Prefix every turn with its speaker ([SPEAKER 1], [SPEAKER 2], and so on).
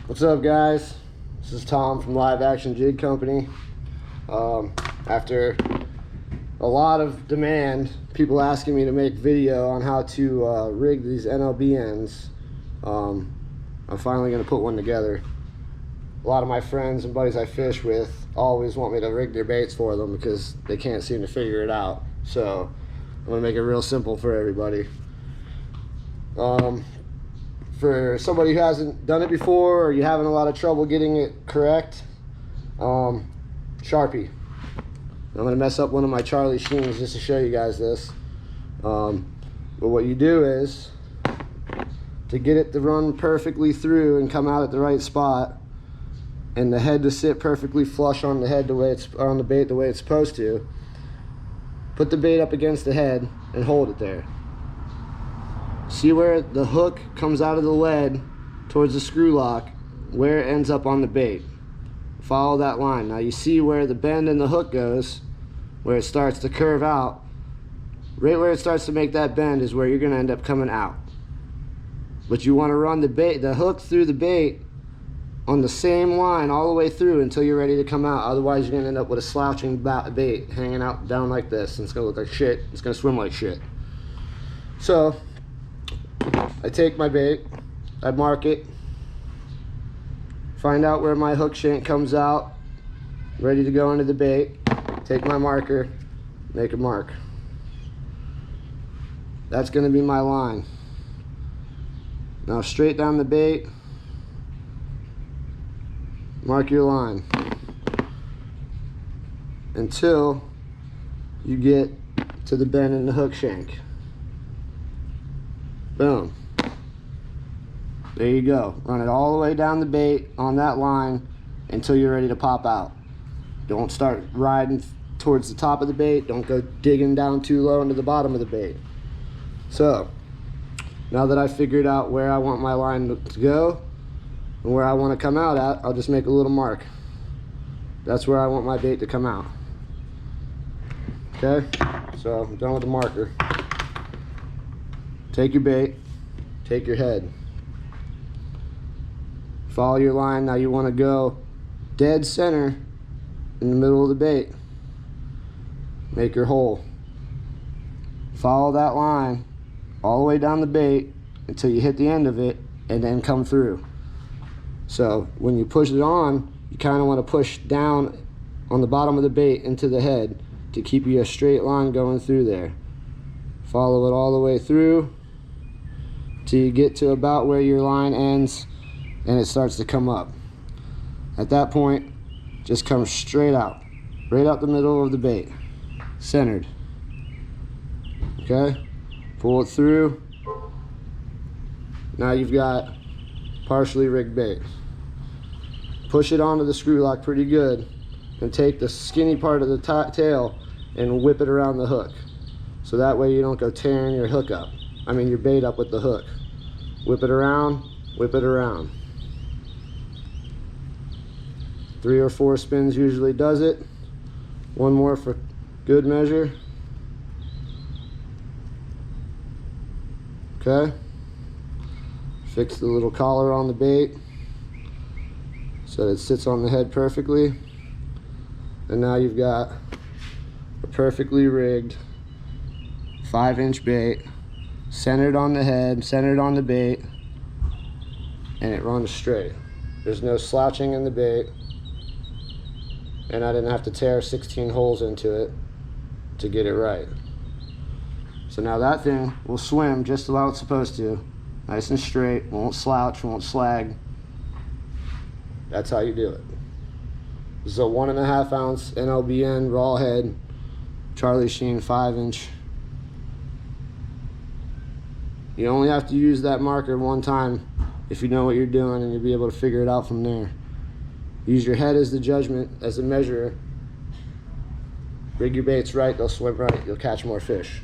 [SPEAKER 1] What's up, guys? This is Tom from Live Action Jig Company. After a lot of demand, people asking me to make video on how to rig these NLBNs, I'm finally going to put one together. A lot of my friends and buddies I fish with always want me to rig their baits for them because they can't seem to figure it out. So I'm going to make it real simple for everybody. For somebody who hasn't done it before, or you're having a lot of trouble getting it correct, Sharpie. I'm going to mess up one of my Charlie Sheens just to show you guys this. But what you do is, to get it to run perfectly through and come out at the right spot, and the head to sit perfectly flush on the head the way it's on the bait the way it's supposed to, put the bait up against the head and hold it there. See where the hook comes out of the lead towards the screw lock, where it ends up on the bait. Follow that line. Now you see where the bend in the hook goes, where it starts to curve out. Right where it starts to make that bend is where you're going to end up coming out. But you want to run the hook through the bait on the same line all the way through until you're ready to come out. Otherwise you're going to end up with a slouching bait hanging out down like this, and it's going to look like shit. It's going to swim like shit. So I take my bait, I mark it, find out where my hook shank comes out, ready to go into the bait, take my marker, make a mark. That's going to be my line. Now straight down the bait, mark your line until you get to the bend in the hook shank. Boom. There you go. Run it all the way down the bait on that line until you're ready to pop out. Don't start riding towards the top of the bait. Don't go digging down too low into the bottom of the bait. So, now that I figured out where I want my line to go and where I want to come out at, I'll just make a little mark. That's where I want my bait to come out. Okay? So, I'm done with the marker. Take your bait, take your head, follow your line. Now you want to go dead center in the middle of the bait. Make your hole. Follow that line all the way down the bait until you hit the end of it, and then come through. So when you push it on, you kind of want to push down on the bottom of the bait into the head to keep you a straight line going through there. Follow it all the way through till you get to about where your line ends and it starts to come up. At that point, just come straight out, right out the middle of the bait, centered. Okay? Pull it through. Now you've got partially rigged bait. Push it onto the screw lock pretty good and take the skinny part of the tail and whip it around the hook. So that way you don't go tearing your hook up. I mean your bait up with the hook. Whip it around, whip it around. 3 or 4 spins usually does it. One more for good measure. Okay. Fix the little collar on the bait so that it sits on the head perfectly. And now you've got a perfectly rigged 5-inch bait, centered on the head, centered on the bait, and it runs straight. There's no slouching in the bait, and I didn't have to tear 16 holes into it to get it right. So now that thing will swim just how it's supposed to, nice and straight, won't slouch, won't slag. That's how you do it. This is a 1.5 ounce NLBN raw head, Charlie Sheen 5-inch. You only have to use that marker one time if you know what you're doing, and you'll be able to figure it out from there. Use your head as the judgment, as a measurer. Rig your baits right, they'll swim right, you'll catch more fish.